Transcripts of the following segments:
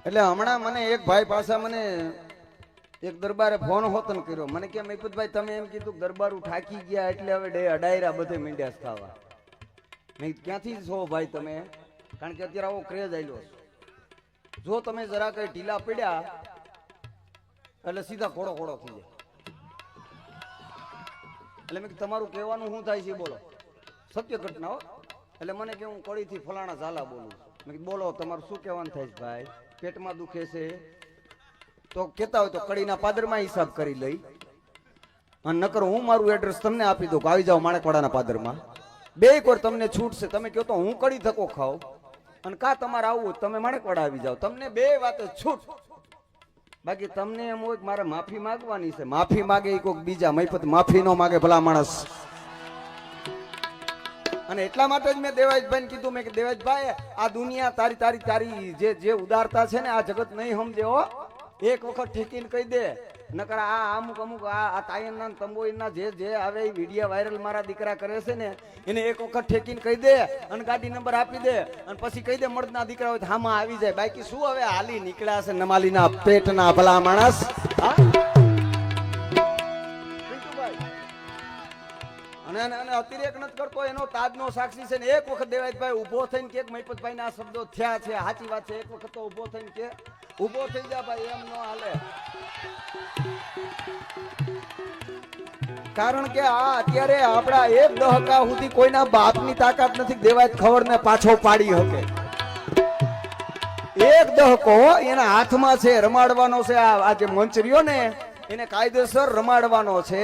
એટલે હમણાં મને એક ભાઈ પાસે મને એક દરબારે ફોન હોતન કર્યો. મને કે મહિપતભાઈ તમે એમ કીધું કે દરબારું થાકી ગયા એટલે હવે અડાયરા બધે મીંડ્યા ખાવા. મેં ક્યાંથી છો ભાઈ તમે? કારણ કે અત્યારે આવો ક્રેઝ આવેલો છે. જો તમે જરા કઈ ઢીલા પડ્યા એટલે સીધા ખોડો ખોડો થઈ જાય. એટલે મેં તમારું કહેવાનું શું થાય છે બોલો, સત્ય ઘટના હો. એટલે મને કે હું કડીથી ફલાણા ઝાલા બોલું. મેં બોલો તમારું શું કહેવાનું થાય છે ભાઈ? પેટમાં દુખે છે તો કેતા હોય તો કડીના પાદરમાં હિસાબ કરી લઈ, અને નકર હું મારું એડ્રેસ તમને આપી દઉં કે આવી જાઓ માણેકવાડાના પાદરમાં. બે કોર તમને છૂટ છે. તમે કહો તો હું કડી ધક્કો ખાવ, અને કા તમારે આવવું તમે માણેકવાડા આવી જાઓ. તમને બે વાતે છૂટ. બાકી તમને એમ હોય કે મારે માફી માંગવાની છે, માફી માગે કોઈક બીજા. મહિપત માફી નો માગે ભલા માણસ. અને એટલા માટે જ મેં દેવાજભાઈ ને કીધું, મેં કે દેવાજભાઈ આ દુનિયા તારી તારી તારી જે ઉદારતા છે ને આ જગત નહીં સમજે હો. એક વખત ઠેકીને કહી દે, નકર આ અમુક અમુક આ તાયનના તંબોઈના જે આવે એ વિડીયો વાયરલ મારા દીકરા કરે છે ને, એને એક વખત ઠેકીને કહી દે અને ગાડી નંબર આપી દે અને પછી કહી દે મળદના દીકરા હોય તો હામાં આવી જાય. બાકી શું હવે હાલી નીકળ્યા છે નમાલીના પેટના ભલા માણસ. અને અતિરેક નથી કરતો એનો તાજનો સાક્ષી છે ને. એક વખત દેવાજભાઈ ઉભો થઈને કે મહિપતભાઈ ના શબ્દો થયા છે, સાચી વાત છે. એક વખત તો ઉભો થઈને કે ઉભો થઈ જા ભાઈ, એમ ન હાલે. કારણ કે આ અત્યારે આપણા એક દહકા સુધી કોઈના બાપની તાકાત નથી દેવાજ ખબર ને પાછો પાડી શકે. એક દહકો એના હાથમાં છે, રમાડવાનો છે. આ જે મંચ રહ્યો ને એને કાયદેસર રમાડવાનો છે,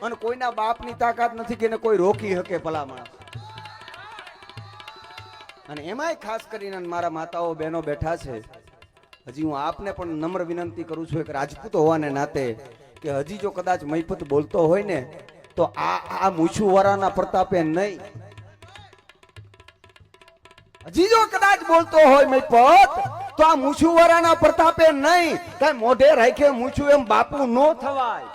અને કોઈના બાપની તાકાત નથી કે એને કોઈ રોકી શકે ભલા માણસ. અને એમાંય ખાસ કરીને મારા માતાઓ બહેનો બેઠા છે, હજી હું આપને પણ નમ્ર વિનંતી કરું છું એક રાજપૂત હોવાને નાતે, કે હજી જો કદાચ મહિપત બોલતો હોય ને તો આ મૂછુવાળાના પ્રતાપે નહીં. હજી જો કદાચ બોલતો હોય મહિપત તો આ મૂછુવાળાના પ્રતાપે નહીં. કઈ મોઢે રાખે મૂછું એમ બાપુ નો થવાય.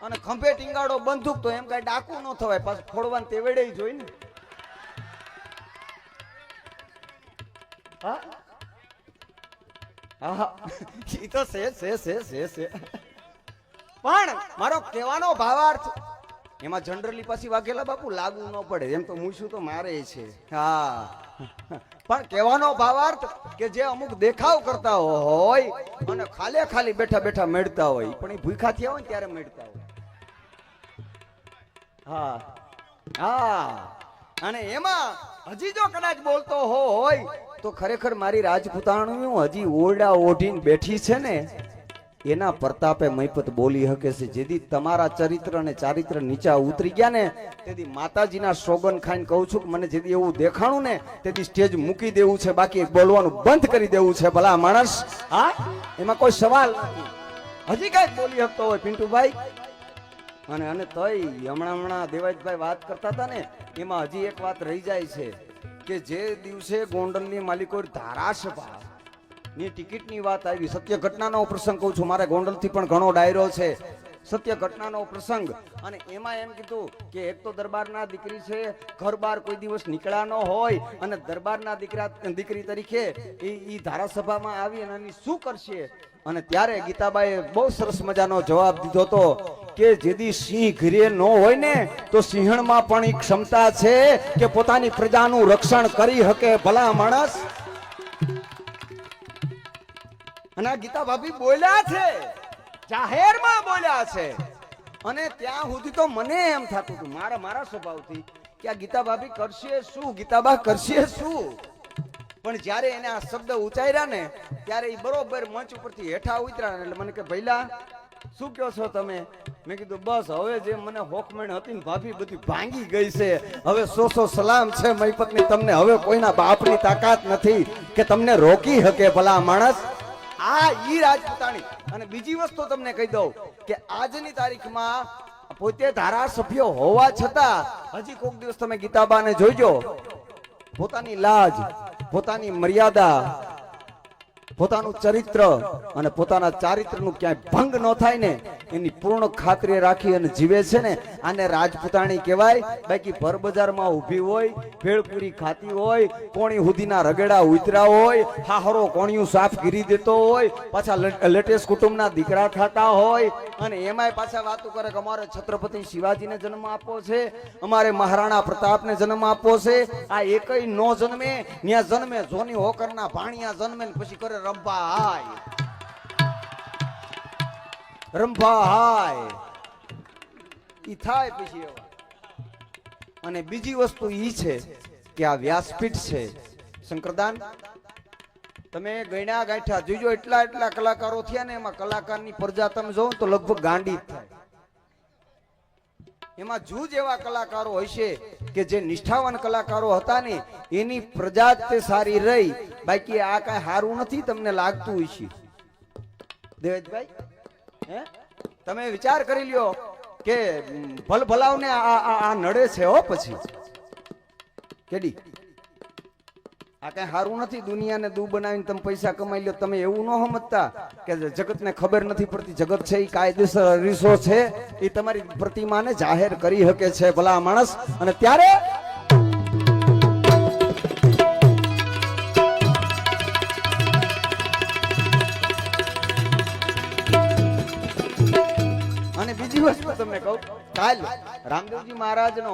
અને ખંભે ટીંગાડો બંદૂક તો એમ કઈ ડાકુ નો થવાય. પાછું ફોડવાન તેવડે જોઈ ને. હા હા ઈ તો છે. પણ મારો કહેવાનો ભાવાર્થ એમાં જનરલી પાછી વાઘેલા બાપુ લાગુ ન પડે. એમ તો મૂછું તો મારે છે. હા પણ કહેવાનો ભાવાર્થ કે જે અમુક દેખાવ કરતા હોય અને ખાલી બેઠા બેઠા મેળતા હોય, પણ એ ભૂખા થયા હોય ત્યારે મેળતા હોય. હા હા અને એમાં હજી જો કદાચ બોલતો હોય તો ખરેખર મારી રાજપૂતાણીઓ હજી ઓરડા ઓઢીને બેઠી છે ને એના પ્રતાપે મહિપત બોલી શકે છે. જેથી તમારા ચરિત્ર અને ચારિત્ર નીચા ઉતરી ગયા ને તેથી માતાજીના સોગન ખાઈને કહું છું કે મને જેથી એવું દેખાણું ને તેથી સ્ટેજ મૂકી દેવું છે, બાકી બોલવાનું બંધ કરી દેવું છે ભલા માણસ. હા એમાં કોઈ સવાલ નથી. હજી કઈ બોલી શકતો હોય પિન્ટુભાઈ. અને તોય હમણાં દેવાજભાઈ વાત કરતા હતા ને એમાં હજી એક વાત રહી જાય છે કે જે દિવસે ગોંડલની માલિકો ધારાસભા ની ટિકિટની વાત આવી, સત્ય ઘટનાનો પ્રસંગ કહું છું. મારે ગોંડલથી પણ ઘણો ડાયરો છે, સત્ય ઘટનાનો પ્રસંગ. અને એમાં એમ કીધું કે એક તો દરબારના દીકરી છે, ઘર બાર કોઈ દિવસ નીકળ્યા ન હોય અને દરબારના દીકરી તરીકે એ ધારાસભામાં આવી અને એની શું કરશે. અને ત્યારે ગીતાબાઈએ બહુ સરસ મજાનો જવાબ દીધો હતો કે જેદી સિંહ ઘરે ન હોય ને તો સિંહણમાં પણ એ ક્ષમતા છે કે પોતાની પ્રજાનું રક્ષણ કરી શકે ભલા માણસ. અને ગીતા ભાભી બોલ્યા છે, જાહેરમાં બોલ્યા છે. અને ત્યાં સુધી તો મને એમ થતું હતું મારા સ્વભાવથી કે આ ગીતા ભાભી કરશે શું, ગીતાબા કરશે શું. પણ જ્યારે એને આ શબ્દ ઉચ્ચાર્યા ને ત્યારે એ બરોબર મંચ ઉપરથી હેઠા ઉતર્યા. એટલે મને કે ભઈલા શું કહો છો તમે? મેં કીધું બસ હવે જે મને હોકમેણ હતી ને ભાભી બધી ભાંગી ગઈ છે. હવે સો સલામ છે મહિપતની તમને. હવે કોઈના બાપની તાકાત નથી કે તમને રોકી શકે ભલા માણસ. આ ઈ રાજપૂતાણી. અને બીજી વસ્તુ તમને કહી દઉં કે આજની તારીખમાં પોતે ધારાસભ્ય હોવા છતાં હજી કોઈક દિવસ તમે ગીતાબાને જોઈજો પોતાની લાજ, પોતાની મર્યાદા પોતાનું ચરિત્ર અને પોતાના ચારિત્રનું ક્યાંય ભંગ ન થાય ને એની પૂર્ણ ખાતરી રાખી અને જીવે છે ને આને રાજપૂતાણી કહેવાય. બાકી ભર બજારમાં ઊભી હોય, ભેળપુરી ખાતી હોય, કોણી હુદીના રગડા ઉતરા હોય, હાહરો કોણિયું સાફ ગીરી દેતો હોય, પાછા લેટેસ્ટ કુટુંબના દીકરા થતા હોય અને એમાંય પાછા વાતો કરે કે અમારે છત્રપતિ શિવાજીને જન્મ આપવો છે, અમારે મહારાણા પ્રતાપને જન્મ આપવો છે. આ એકય નો જન્મે, ન્યા જન્મે જોની હોકરના ભાણિયા જન્મે ને પછી કરે રંભાહાય ઈ થાય પછી એવા. અને બીજી વસ્તુ ઈ છે કે આ વ્યાસપીઠ છે શંકરદાન, તમે ગણ્યા ગાંઠ્યા જોજો એટલા કલાકારો થયા ને એમાં કલાકારની પ્રજા તમે જોવો તો લગભગ ગાંડી જ થાય. એમાં જૂજ એવા કલાકારો હશે કે જે નિષ્ઠાવાન કલાકારો હતા ને એની પ્રજા તે સારી રહી. બાકી આ કઈ સારું નથી તમને લાગતું હશે દેવેશભાઈ? હે તમે વિચાર કરી લ્યો કે ભલભલાવને આ નડે છે હો પછી કેડી આ કઈ સારું નથી. દુનિયાને દૂ બનાવીને તમે પૈસા કમાઈ લ્યો. તમે એવું ન સમજતા કે જગતને ખબર નથી પડતી. જગત છે એ કાયદેસર અરીસો છે, એ તમારી પ્રતિમાને જાહેર કરી શકે છે ભલા માણસ. અને ત્યારે અને બીજી વસ્તુ તમને કહું, કાલ રામદેવજી મહારાજનો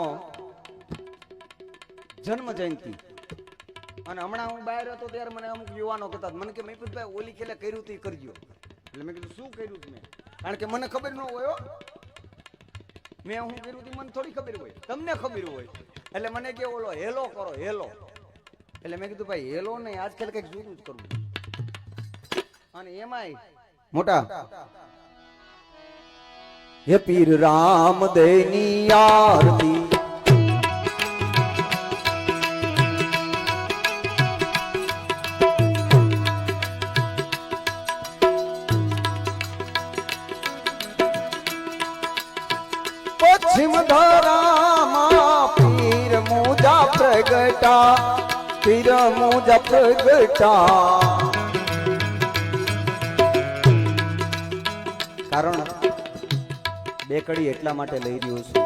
જન્મ જયંતિ અને હમણાં હું બહાર હતો ત્યારે મને અમુક યુવાનો કહેતા મને કે મહિપતભાઈ ઓલી ખેલે કર્યું તું કરજો. એટલે મેં કીધું શું કર્યું તું? કારણ કે મને ખબર ન હોય, મેં હું કર્યું તું મને થોડી ખબર હોય, તમને ખબર હોય. એટલે મને કે ઓલો હેલો કરો હેલો. એટલે મેં કીધું ભાઈ હેલો નહીં, આજકાલ કઈક જુદું જ કરવું. અને એમાંય મોટા હે પીર રામદેવની આરતી ધરામાં પીર મુજા પ્રગટા, પીર મુજા પ્રગટા. કારણ બે કડી એટલા માટે લઈ રહ્યો છું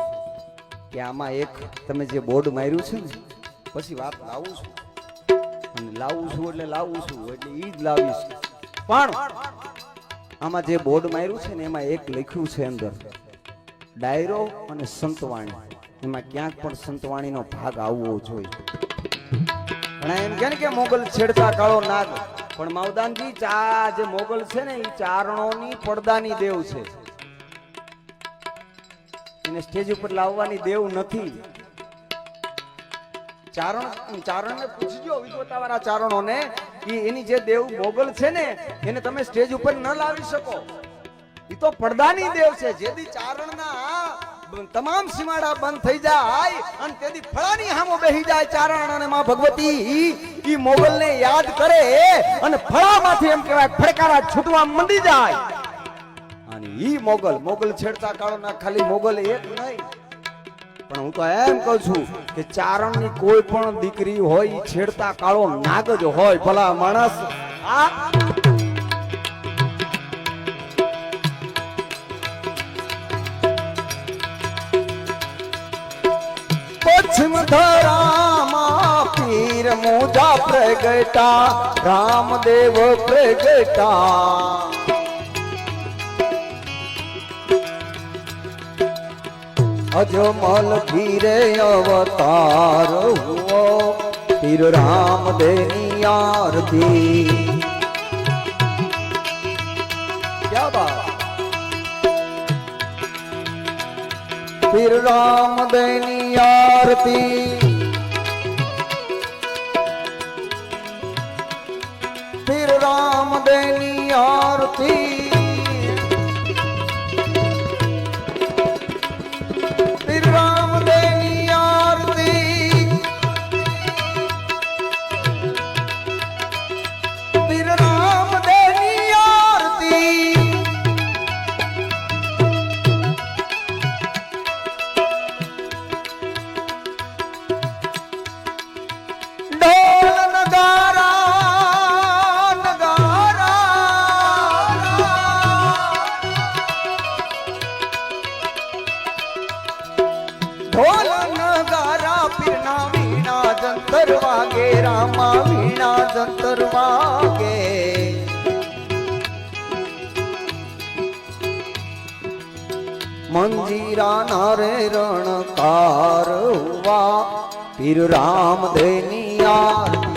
કે આમાં એક તમે જે બોર્ડ માર્યું છે ને પછી વાત લાવું છું અને લાવું છું એટલે લાવું છું એટલે ઈ જ લાવીશ. પણ આમાં જે બોર્ડ માર્યું છે ને એમાં એક લખ્યું છે અંદર ડાયરો અને સંતવાણી. એમાં ક્યાંક પણ સંતવાણીનો ભાગ આવવો જોઈએ. ઘણા એમ કે મોગલ છેડતા કાળો નાગ, પણ માવદાનજી ચા જે મોગલ છે ને એ ચારણોની પડદાની દેવ છે. એને સ્ટેજ ઉપર લાવવાની દેવ નથી. ચારણને પૂછજો, વિગોતાવાળા ચારણોને, એની જે દેવ મોગલ છે ને એને તમે સ્ટેજ ઉપર ન લાવી શકો. એ તો પડદાની દેવ છે. જેથી ચારણના તમામ સીમાડા બંધ થઈ જાય અને તેથી ફળાની હામો બેહી જાય ચારણ અને માં ભગવતી ઈ મોગલને યાદ કરે અને ફળામાંથી એમ કહેવાય ફડકારા છૂટવા મંડી જાય. અને ઈ મોગલ છેડતા કાળોના ખાલી મોગલ એક નહીં, પણ હું તો એમ કહું છું કે ચારણની કોઈ પણ દીકરી હોય છેડતા કાળો નાગ જ હોય ભલા માણસ. આ પશ્ચિમ ધરામાં પીર મુજા પ્રગટા, રામદેવ પ્રગટા. અજમલ ધીરે અવતાર હુઓ, પીર રામદેવની આરતી. ક્યા બાત! પીર રામદેવની આરતી, પીર રામદેવની આરતી, પીર રામદેવની આરતી, પીર રામદેવની આરતી. ઢોલ નગારા નગારા જંતર વાગે રામા વીણા જંતર વાગે મંજીરા નારે રણકાર હુવા પીર રામ દેની આરતી